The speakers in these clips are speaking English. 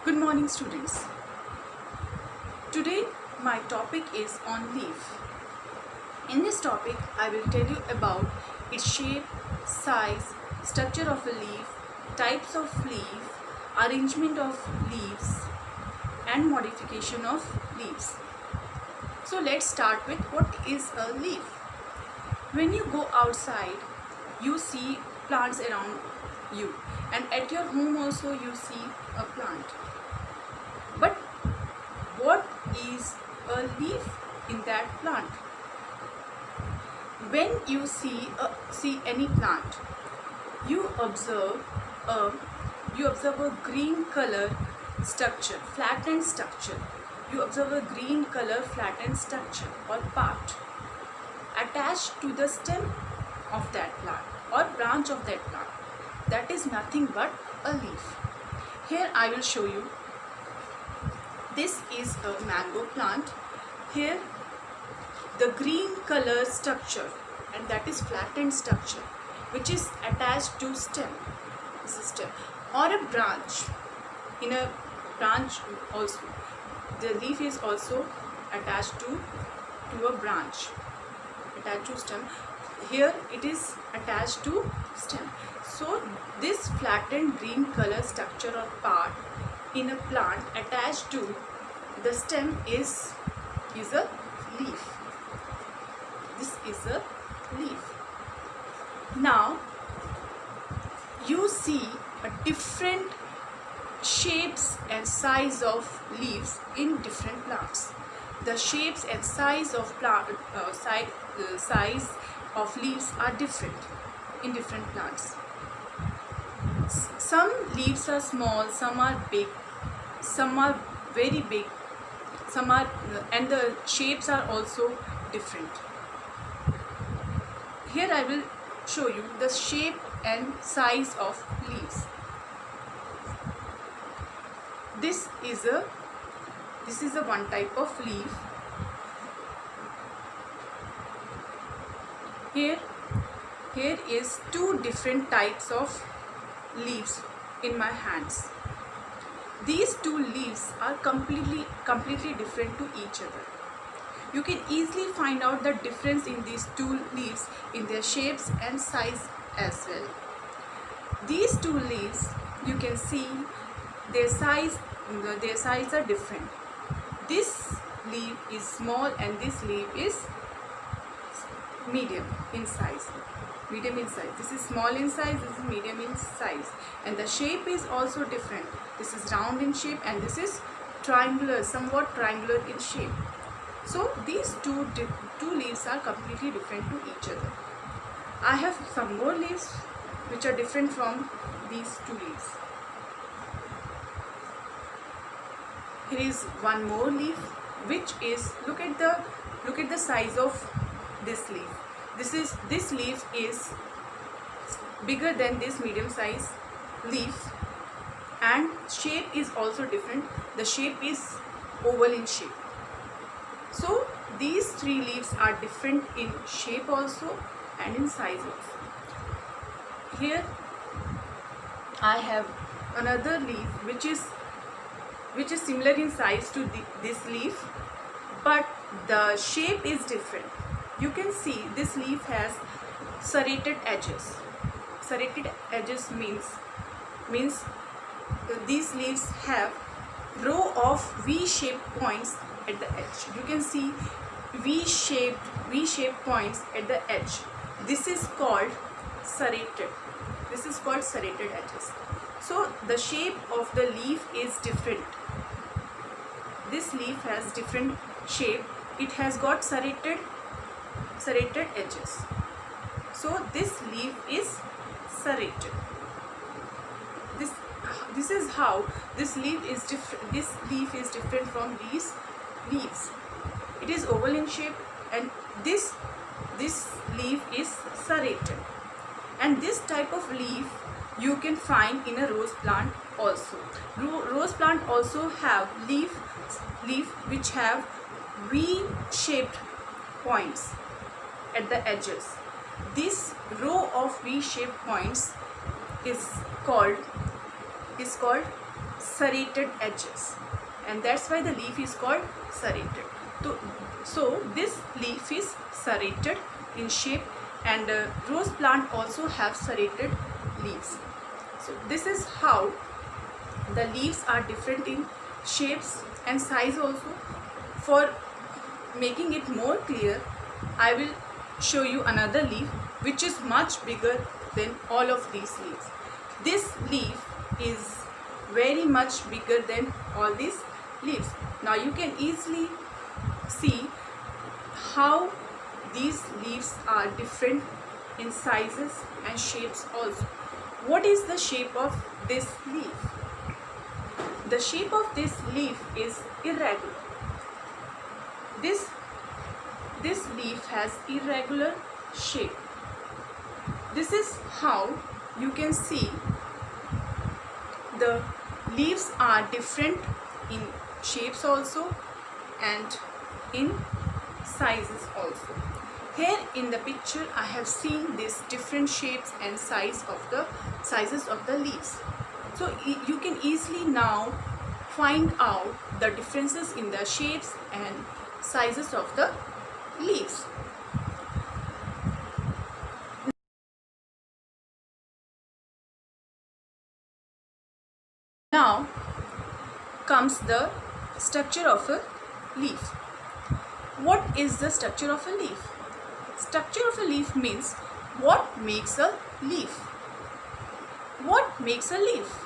Good morning, students. Today my topic is on leaf. In this topic I will tell you about its shape, size, structure of a leaf, types of leaf, arrangement of leaves and modification of leaves. So let's start with what is a leaf. When you go outside you see plants around you, and at your home also you see a plant. But what is a leaf in that plant? When you see any plant, you observe a green color structure, flattened structure. You observe a green color flattened structure or part attached to the stem of that plant or branch of that plant. That is nothing but a leaf. Here I will show you. This is a mango plant. Here the green color structure, and that is flattened structure, which is attached to stem. This is stem or a branch. In a branch also, the leaf is also attached to a branch, attached to stem. Here it is attached to stem. So this flattened green color structure or part in a plant attached to the stem is a leaf. This is a leaf. Now you see a different shapes and size of leaves in different plants. The shapes and size of size of leaves are different in different plants. Some leaves are small, some are big, some are very big, some are, and the shapes are also different. Here I will show you the shape and size of leaves. This is a one type of leaf. Here is two different types of leaves in my hands. These two leaves are completely different to each other. You can easily find out the difference in these two leaves in their shapes and size as well. These two leaves, you can see their size are different. This leaf is small and this leaf is medium in size. This is small in size, this is medium in size, and the shape is also different. This is round in shape and this is triangular, somewhat triangular in shape. So these two leaves are completely different to each other. I have some more leaves which are different from these two leaves. Here is one more leaf, which is, look at the size of this leaf. This leaf is bigger than this medium size leaf, and shape is also different. The shape is oval in shape. So these three leaves are different in shape also and in size also. Here I have another leaf which is similar in size to this leaf, but the shape is different. You can see this leaf has serrated edges. Serrated edges means these leaves have row of V-shaped points at the edge. You can see V-shaped points at the edge. This is called serrated. This is called serrated edges. So the shape of the leaf is different. This leaf has different shape. It has got serrated edges. So this leaf is serrated. This is how this leaf is different. This leaf is different from these leaves. It is oval in shape, and this leaf is serrated. And this type of leaf you can find in a rose plant also. Rose plant also have leaf which have V-shaped points at the edges. This row of V-shaped points is called serrated edges, and that's why the leaf is called serrated. So this leaf is serrated in shape, and rose plant also have serrated leaves. So this is how the leaves are different in shapes and size also. For making it more clear, I will show you another leaf which is much bigger than all of these leaves. This leaf is very much bigger than all these leaves. Now you can easily see how these leaves are different in sizes and shapes also. What is the shape of this leaf? The shape of this leaf is irregular. This leaf has irregular shape. This is how you can see the leaves are different in shapes also and in sizes also. Here in the picture I have seen these different shapes and sizes of the leaves. So you can easily now find out the differences in the shapes and sizes of the leaves. Now comes the structure of a leaf. What is the structure of a leaf? Structure of a leaf means what makes a leaf. What makes a leaf?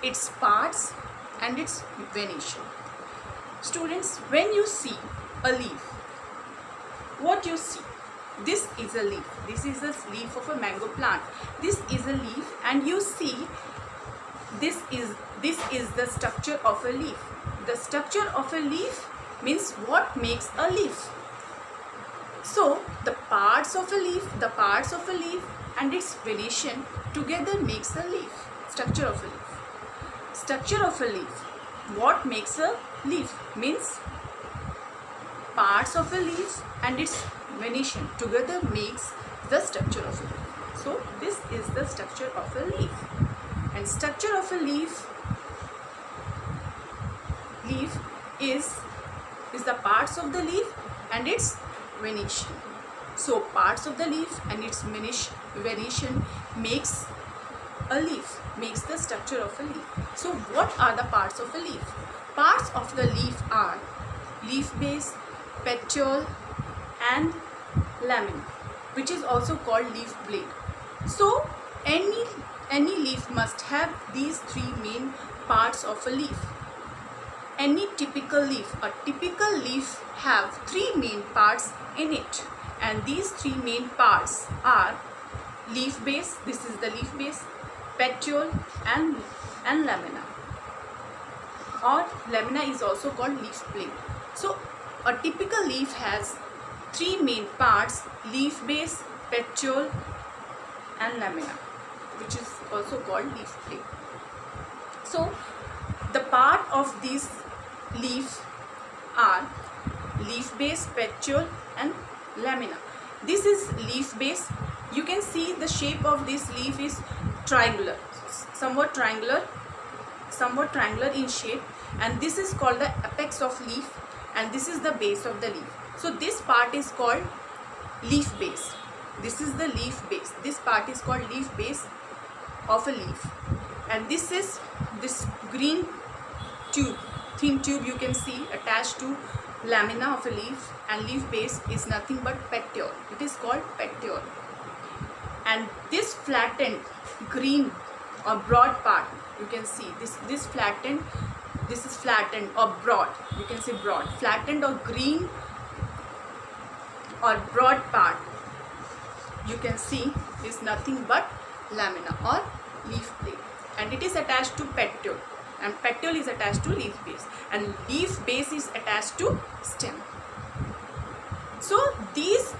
Its parts and its venation. Students, when you see a leaf, what you see? This is a leaf. This is the leaf of a mango plant. This is a leaf, and you see this is the structure of a leaf. The structure of a leaf means what makes a leaf. So the parts of a leaf and its venation together makes a leaf. Structure of a leaf. Structure of a leaf. What makes a leaf means parts of a leaf and its venation together makes the structure of a leaf. So this is the structure of a leaf. And structure of a leaf is the parts of the leaf and its venation. So parts of the leaf and its venation makes a leaf, makes the structure of a leaf. So what are the parts of a leaf? Parts of the leaf are leaf base, petiole and lamina, which is also called leaf blade. So any leaf must have these three main parts of a leaf. Any typical leaf, a typical leaf have three main parts in it, and these three main parts are leaf base, this is the leaf base, petiole and lamina, or lamina is also called leaf blade. So a typical leaf has three main parts: leaf base, petiole and lamina, which is also called leaf blade. So the part of these leaf are leaf base, petiole and lamina. This is leaf base. You can see the shape of this leaf is triangular, somewhat triangular in shape, and this is called the apex of leaf, and this is the base of the leaf. So this part is called leaf base. This is the leaf base. This part is called leaf base of a leaf, and this is this green tube, thin tube you can see attached to lamina of a leaf, and leaf base is nothing but petiole. It is called petiole. And this flattened green or broad part, you can see this flattened, this is flattened or broad, you can say broad, flattened or green or broad part you can see is nothing but lamina or leaf blade, and it is attached to petiole, and petiole is attached to leaf base, and leaf base is attached to stem. So these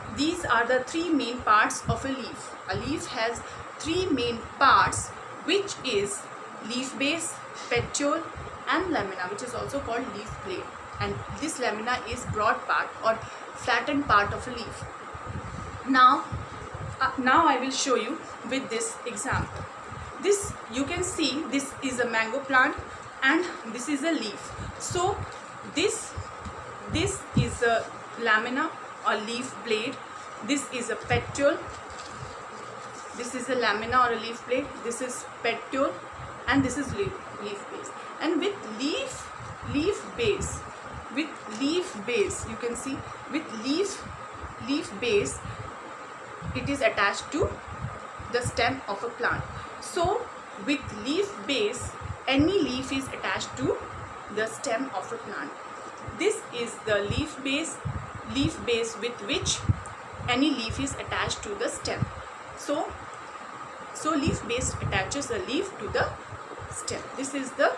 are the three main parts of a leaf. A leaf has three main parts, which is leaf base, petiole and lamina, which is also called leaf blade, and this lamina is broad part or flattened part of a leaf. Now I will show you with this example. This you can see, this is a mango plant and this is a leaf. So this is a lamina or leaf blade, this is a petiole, this is a lamina or a leaf blade, this is petiole, and this is leaf base. And with leaf base, you can see, with leaf base, it is attached to the stem of a plant. So with leaf base, any leaf is attached to the stem of a plant. This is the leaf base with which any leaf is attached to the stem. So leaf base attaches a leaf to the stem. This is the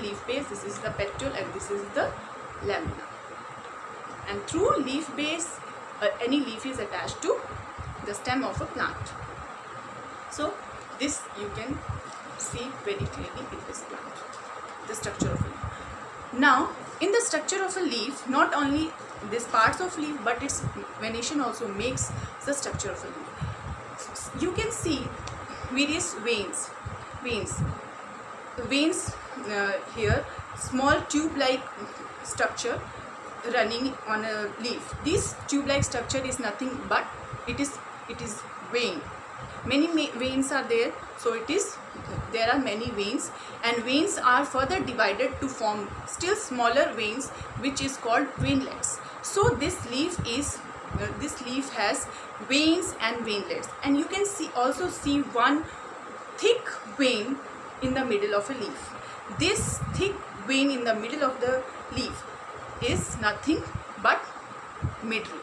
leaf base, this is the petiole, and this is the lamina. And through leaf base, any leaf is attached to the stem of a plant. So this you can see very clearly in this plant, the structure of a leaf. Now in the structure of a leaf, not only these parts of leaf but its venation also makes the structure of a leaf. You can see various veins here, small tube-like structure running on a leaf. This tube-like structure is nothing but it is vein. Many veins are there, so there are many veins, and veins are further divided to form still smaller veins, which is called veinlets. So this leaf has veins and veinlets, and you can also see one thick vein in the middle of a leaf. This thick vein in the middle of the leaf is nothing but midrib.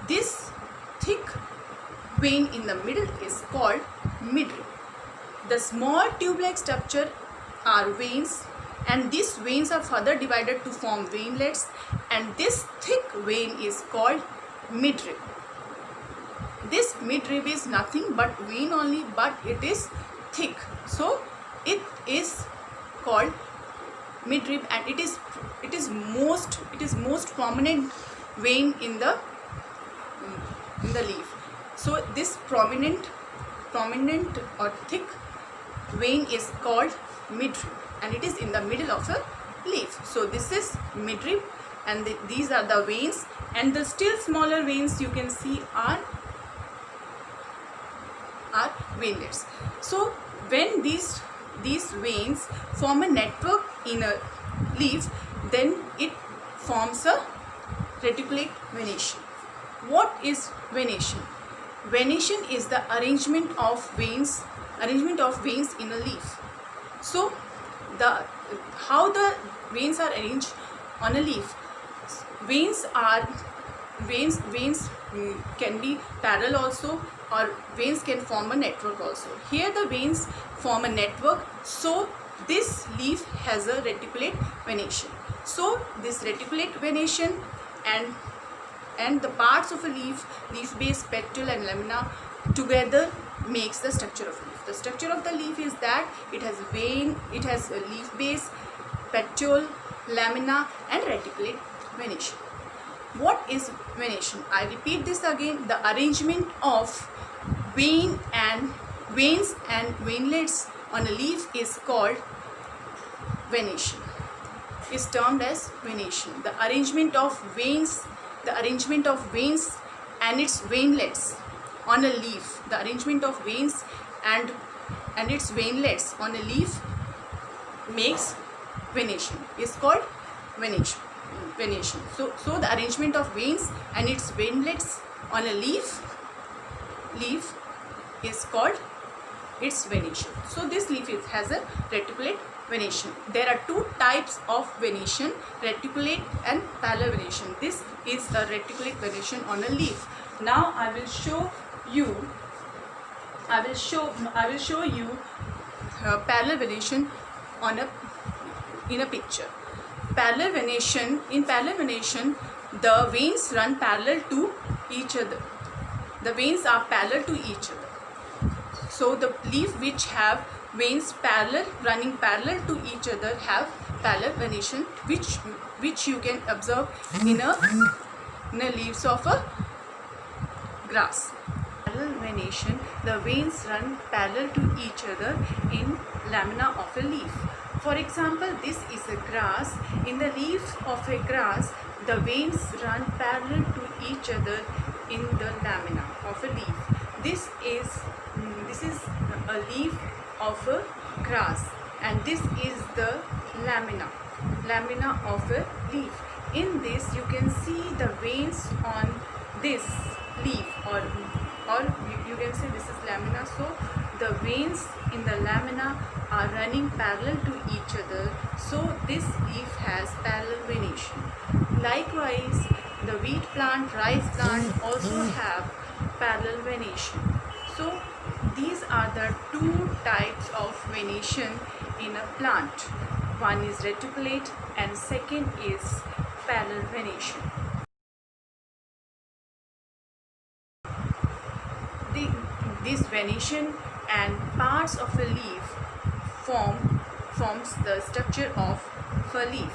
This thick vein in the middle is called midrib. The small tube-like structure are veins, and these veins are further divided to form veinlets, and this thick vein is called midrib. This midrib is nothing but vein only, but it is thick, so it is called midrib, and it is most prominent vein in the leaf. So this prominent or thick vein is called midrib, and it is in the middle of a leaf. So this is midrib, and these are the veins, and the still smaller veins you can see are veinlets. So when these veins form a network in a leaf, then it forms a reticulate venation. What is venation? Venation is the arrangement of veins in a leaf. So how the veins are arranged on a leaf? Veins can be parallel also, or veins can form a network also. Here the veins form a network, so this leaf has a reticulate venation. So this reticulate venation and the parts of a leaf base, petiole and lamina together makes the structure of a leaf. The structure of the leaf is that it has vein, it has a leaf base, petiole, lamina and reticulate venation. What is venation? I repeat this again. The arrangement of veins and veinlets on a leaf is called venation, is termed as venation. The arrangement of veins and its veinlets on a leaf, the arrangement of veins and its veinlets on a leaf makes venation, is called venation. So the arrangement of veins and its veinlets on a leaf is called its venation. So this leaf has a reticulate venation. There are two types of venation, reticulate and parallel venation. This is a reticulate venation on a leaf. Now I will show you parallel venation in a picture. Parallel venation. In parallel venation, the veins run parallel to each other. The veins are parallel to each other. So the leaf which have veins running parallel to each other have parallel venation, which you can observe in a leaves of a grass. Parallel venation, the veins run parallel to each other in lamina of a leaf. For example, this is a grass. In the leaf of a grass, the veins run parallel to each other in the lamina of a leaf. This is a leaf of a grass, and this is the lamina of a leaf. In this you can see the veins on this leaf, or you can say this is lamina. So the veins in the lamina are running parallel to each other, so this leaf has parallel venation. Likewise, the wheat plant, rice plant also have parallel venation. So these are the two types of venation in a plant. One is reticulate and second is parallel venation. This venation and parts of a leaf forms the structure of a leaf.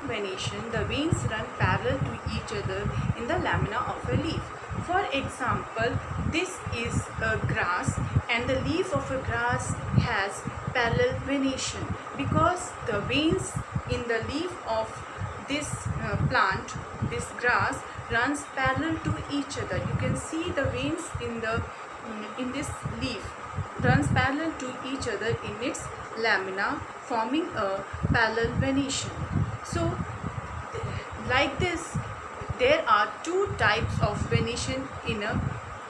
Venation, the veins run parallel to each other in the lamina of a leaf. For example, this is a grass, and the leaf of a grass has parallel venation because the veins in the leaf of this plant, this grass, runs parallel to each other. You can see the veins in this leaf runs parallel to each other in its lamina, forming a parallel venation. So like this, there are two types of venation in a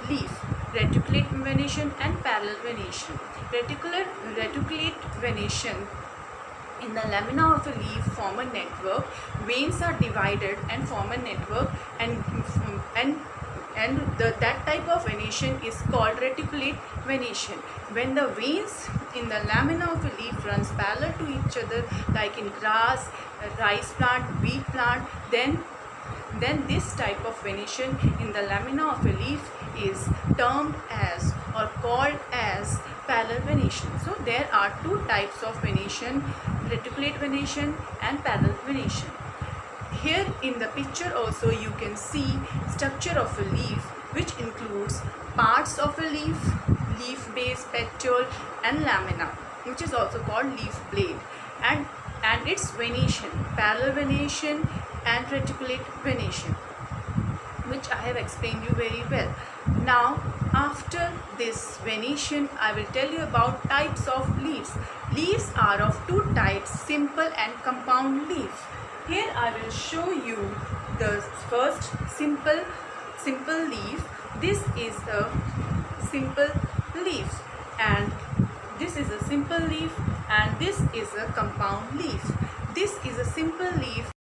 leaf: reticulate venation and parallel venation. Reticulate venation in the lamina of a leaf form a network. Veins are divided and form a network, and that type of venation is called reticulate venation. When the veins in the lamina of a leaf runs parallel to each other, like in grass, rice plant, wheat plant, then this type of venation in the lamina of a leaf is termed as or called as parallel venation. So there are two types of venation: reticulate venation and parallel venation. Here in the picture also you can see structure of a leaf, which includes parts of a leaf, leaf base, petiole and lamina, which is also called leaf blade, and its venation, parallel venation and reticulate venation, which I have explained you very well. Now after this venation, I will tell you about types of leaves. Leaves are of two types: simple and compound leaf. Here I will show you the first simple leaf. This is a simple leaf, and this is a simple leaf, and this is a compound leaf. This is a simple leaf.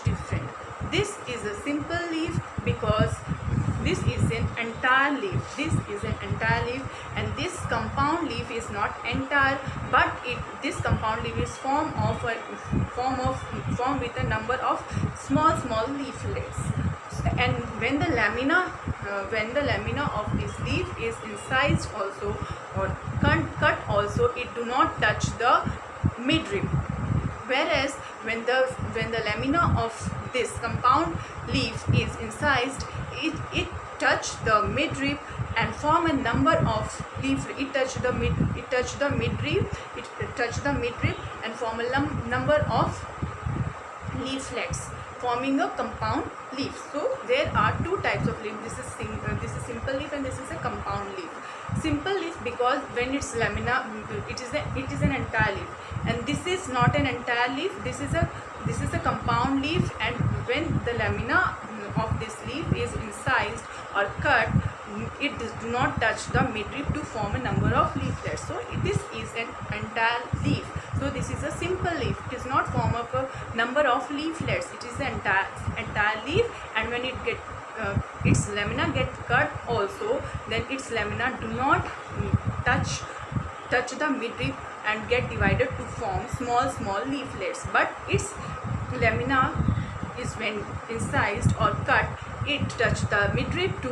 Different. This is a simple leaf because this is an entire leaf. This is an entire leaf, and this compound leaf is not entire, but this compound leaf is formed with a number of small leaflets. And when the lamina of this leaf is incised also or cut also, it do not touch the midrib. Whereas when the lamina of this compound leaf is incised, it touch the midrib and form a number of leaflets. It touch the midrib and form a number of leaflets, forming a compound leaf. So there are two types of leaf. This is simple leaf and this is a compound leaf. Simple leaf because when its lamina, it is an entire leaf, and this is not an entire leaf. This is a compound leaf, and when the lamina of this leaf is incised or cut, it does not touch the midrib to form a number of leaflets. So this is an entire leaf. So this is a simple leaf. It is not form of a number of leaflets. It is an entire leaf, and when its lamina get cut also, then its lamina do not touch the midrib and get divided to form small leaflets. But its lamina is, when incised or cut, it touch the midrib to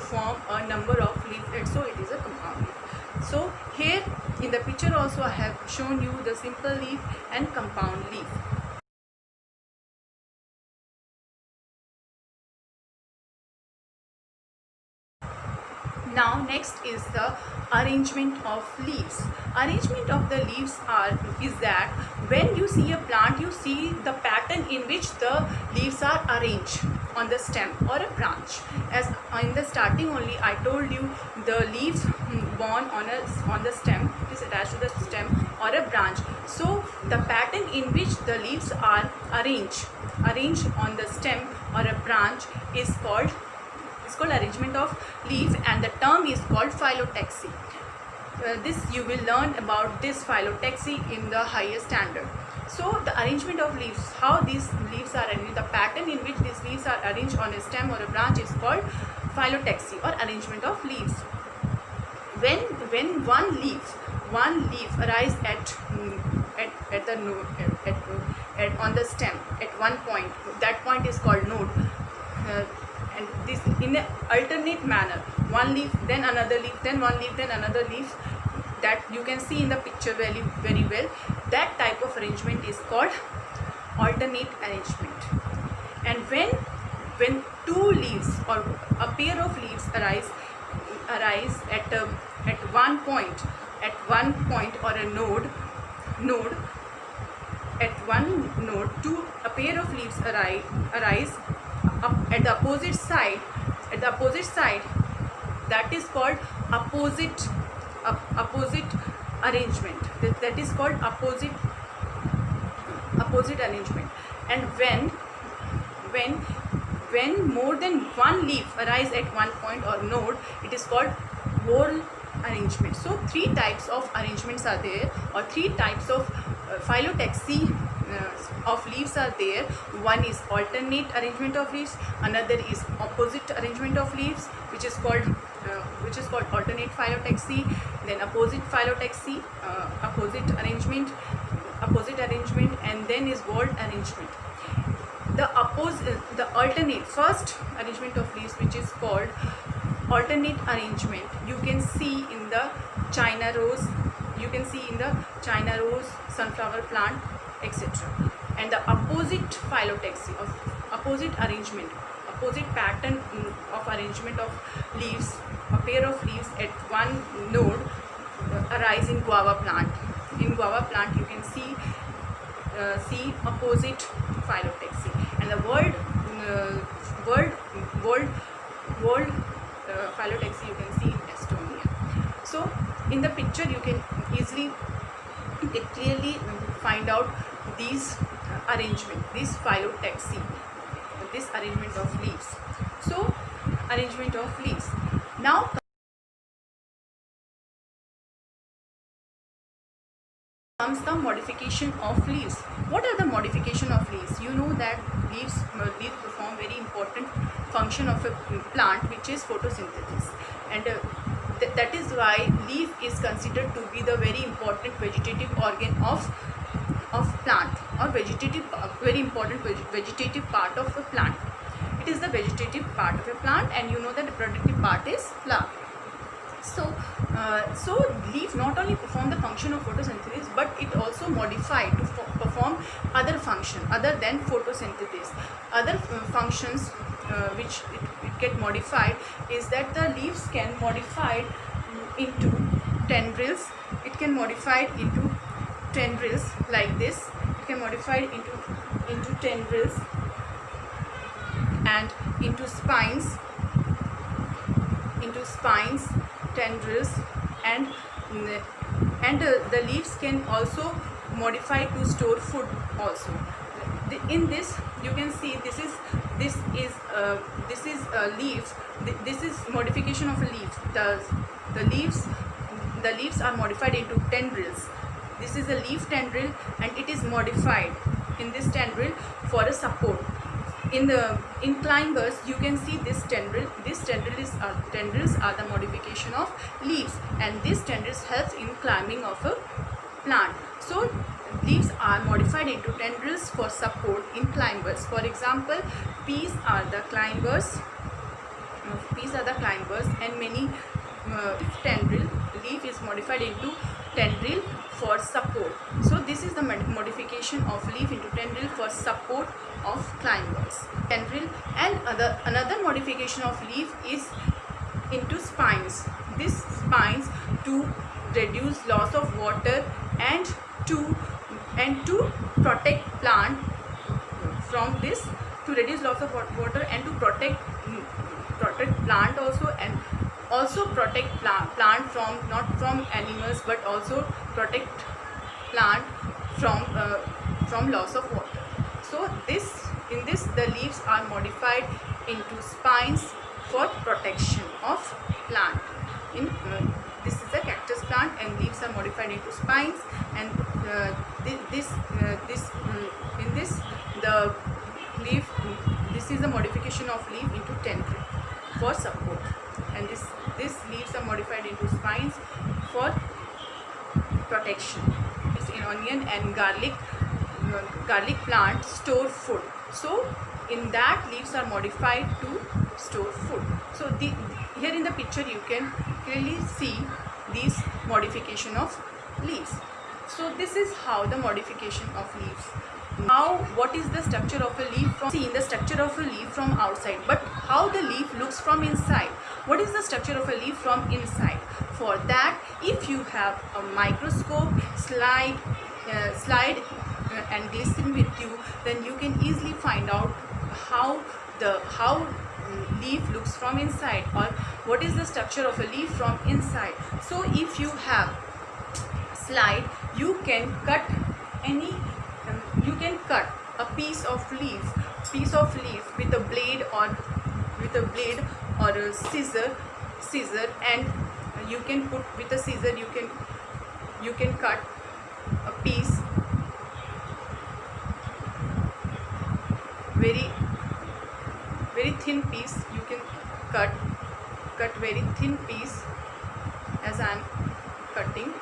form a number of leaflets. So it is a compound leaf. So here in the picture also I have shown you the simple leaf and compound leaf. Now next is the arrangement of leaves. Arrangement of the leaves is that when you see a plant, you see the pattern in which the leaves are arranged on the stem or a branch. As in the starting only I told you, the leaves born on the stem is attached to the stem or a branch. So the pattern in which the leaves are arranged on the stem or a branch is called arrangement of leaves, and the term is called phyllotaxy. This you will learn about this phyllotaxy in the higher standard. So the arrangement of leaves, how these leaves are arranged, the pattern in which these leaves are arranged on a stem or a branch is called phyllotaxy or arrangement of leaves. When one leaf arises at the node on the stem at one point, that point is called node. And this in an alternate manner, one leaf then another leaf, then one leaf then another leaf, that you can see in the picture very well. That type of arrangement is called alternate arrangement. And when two leaves or a pair of leaves arise at one point or a node at one node, a pair of leaves arise at the opposite side, that is called opposite arrangement. That is called opposite arrangement. And when more than one leaf arise at one point or node, it is called whorl arrangement. So three types of arrangements are there, or three types of phyllotaxy of leaves are there. One is alternate arrangement of leaves, another is opposite arrangement of leaves, which is called alternate phyllotaxy, then opposite phyllotaxy, opposite arrangement, and then is whorl arrangement. The alternate first arrangement of leaves, which is called alternate arrangement, you can see in the China rose, sunflower plant, etc. And the opposite phyllotaxy of opposite pattern of arrangement of leaves, a pair of leaves at one node arise in guava plant. In guava plant you can see opposite phyllotaxy. And the whorl phyllotaxy you can see in Estonia. So in the picture you can clearly find out these arrangement, this phyllotaxy, this arrangement of leaves. So arrangement of leaves. Now comes the modification of leaves. What are the modification of leaves? You know that leaves perform very important function of a plant, which is photosynthesis, and that is why leaf is considered to be the very important vegetative organ of plant, or very important vegetative part of a plant. It is the vegetative part of a plant, and you know that the reproductive part is flower. So leaf not only perform the function of photosynthesis, but it also modified to perform other function other than photosynthesis. Other functions which it get modified is that the leaves can modify into tendrils. It can modify into tendrils like this. It can modify into tendrils and into spines, tendrils, and the leaves can also modify to store food also. In this you can see this is leaves. This is modification of a leaf. The leaves are modified into tendrils. This is a leaf tendril, and it is modified in this tendril for a support. In climbers you can see this tendril. Tendrils are the modification of leaves, and this tendrils helps in climbing of a plant. So leaves are modified into tendrils for support in climbers. For example, peas are the climbers, and many leaf is modified into tendril for support. So this is the modification of leaf into tendril for support of climbers. Tendril. And another modification of leaf is into spines. These spines to reduce loss of water and to protect plant from this, to reduce loss of water and to protect plant also, and also protect plant from, not from animals, but also protect plant from loss of water. So in this the leaves are modified into spines for protection of plant. This is a cactus plant and leaves are modified into spines, and in this the leaf, this is a modification of leaf into tendril for support, and this leaves are modified into spines for protection. It's in onion and garlic plant store food, so in that leaves are modified to store food. So here in the picture you can clearly see these modification of leaves. So this is how the modification of leaves. Now what is the structure of a leaf? See the structure of a leaf from outside, but how the leaf looks from inside. What is the structure of a leaf from inside? For that, if you have a microscope, slide and glycerin with you, then you can easily find out how leaf looks from inside, or what is the structure of a leaf from inside. So if you have slide, you can cut a piece of leaf with a blade or a scissor, and you can put with a scissor, you can cut a piece, very thin piece. You can cut very thin piece, as I am cutting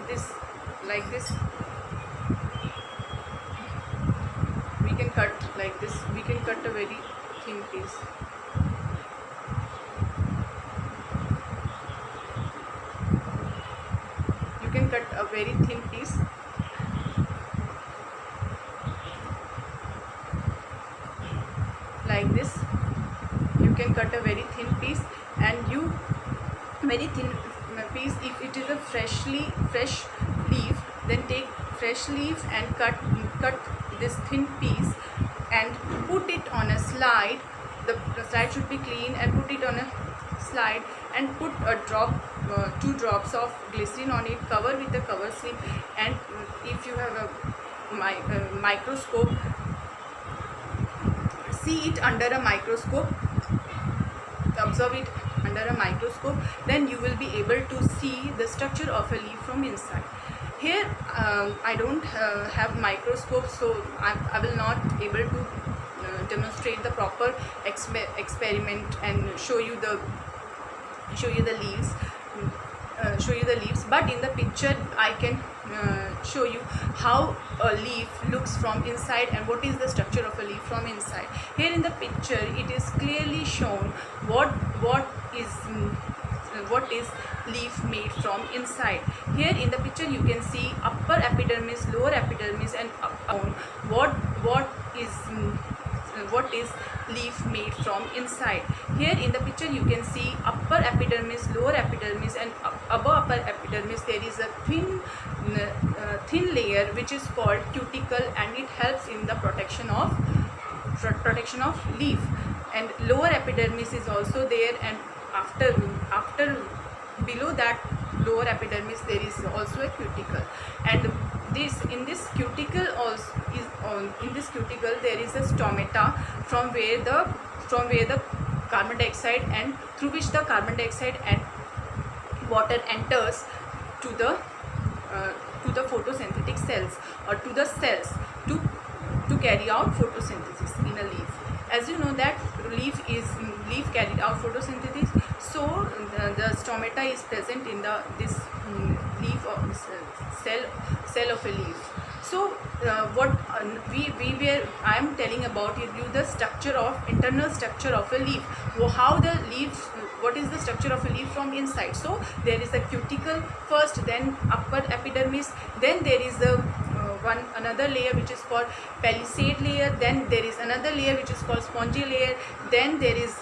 this, like this. We can cut like this. We can cut a very thin piece. You can cut a very thin piece. Like this. You can cut a very thin piece, and very thin piece. If it is a fresh leaf, then take fresh leaf and cut this thin piece and put it on a slide. The slide should be clean, and put it on a slide and put a drop, 2 drops of glycerin on it. Cover with the cover slip, and if you have a microscope, see it under a microscope, observe it under a microscope, then you will be able to see the structure of a leaf from inside. Here I don't have microscope, so I will not able to demonstrate the proper experiment and show you the leaves, but in the picture I can show you how a leaf looks from inside and what is the structure of a leaf from inside. Here in the picture it is clearly shown what is leaf made from inside. Here in the picture you can see upper epidermis, lower epidermis, and what is leaf made from inside. Here in the picture you can see upper epidermis, lower epidermis, and above upper epidermis there is a thin layer which is called cuticle, and it helps in the protection of leaf. And lower epidermis is also there, and after below that lower epidermis there is also a cuticle, and in this cuticle there is a stomata from where the carbon dioxide, and through which the carbon dioxide and water enters to the photosynthetic cells, or to the cells to carry out photosynthesis in a leaf. As you know that leaf carried out photosynthesis, so the stomata is present in this leaf or cell of a leaf. So I am telling about you the internal structure of a leaf. What is the structure of a leaf from inside? So there is a cuticle first, then upper epidermis, then there is another layer which is called palisade layer, then there is another layer which is called spongy layer, then there is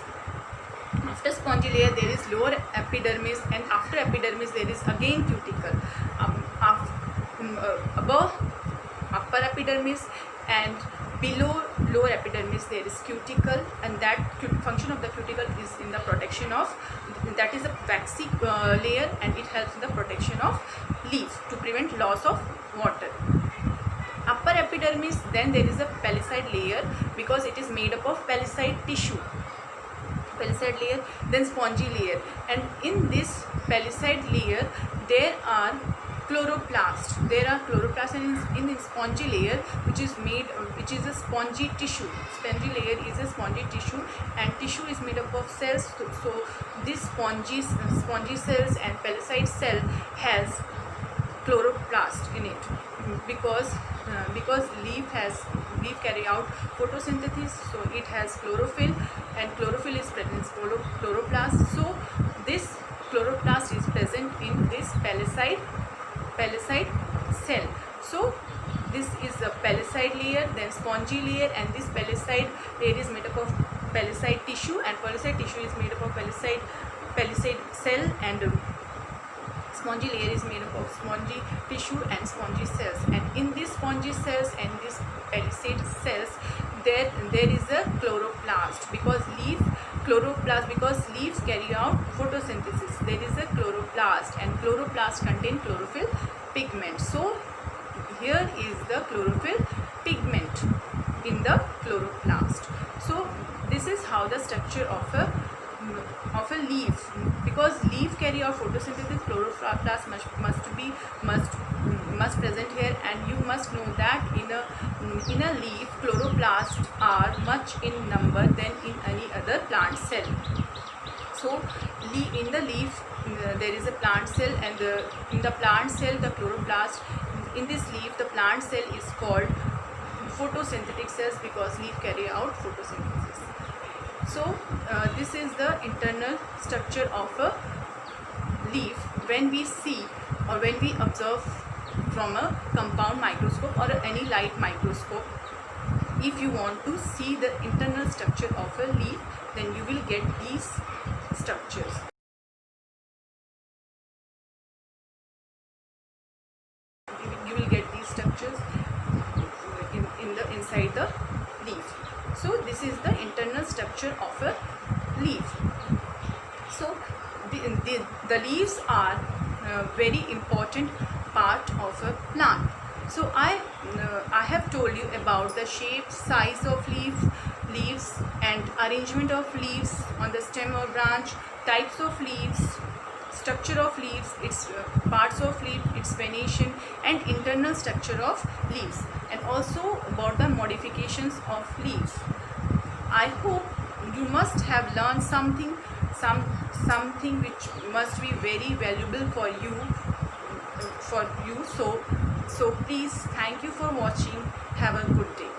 After spongy layer there is lower epidermis, and after epidermis there is again cuticle. Above upper epidermis and below lower epidermis there is cuticle, and that function of the cuticle is in the protection of, that is a waxy layer, and it helps in the protection of leaf to prevent loss of water. Upper epidermis, then there is a pellicide layer because it is made up of pellicide tissue. Pellicide layer, then spongy layer, and in this pellicide layer there are chloroplasts. There are chloroplasts in the spongy layer, which is a spongy tissue. Spongy layer is a spongy tissue, and tissue is made up of cells. So this spongy cells and pellicide cell has chloroplast in it, because leaf carry out photosynthesis, so it has chlorophyll, and chlorophyll is present in chloroplast. So this chloroplast is present in this pellicide cell. So this is a pellicide layer, then spongy layer, and this pellicide layer is made up of pellicide tissue, and pellicide tissue is made up of pellicide cell, and spongy layer is made up of spongy tissue and spongy cells. And in these spongy cells and these pellicide cells there is a chloroplast, because leaves carry out photosynthesis. There is a chloroplast, and chloroplast contain chlorophyll pigment. So here is the chlorophyll pigment in the chloroplast. So this is how the structure of a leaf, because leaf carry out photosynthesis, chloroplast must present here, and you must know that in a leaf chloroplasts are much in number than in any other plant cell. So in the leaf there is a plant cell, and in the plant cell the chloroplast, in this leaf the plant cell is called photosynthetic cells, because leaf carry out photosynthesis. So this is the internal structure of a leaf when we see or when we observe from a compound microscope or any light microscope. If you want to see the internal structure of a leaf, then you will get these structures. You will get these structures inside the leaf. So this is the internal structure of a leaf. So the leaves are a very important part of a plant. So I have told you about the shape, size of leaves and arrangement of leaves on the stem or branch, types of leaves, structure of leaves, its parts of leaf, its venation and internal structure of leaves, and also about the modifications of leaves. I hope you must have learned something which must be very valuable for you. So please, thank you for watching. Have a good day.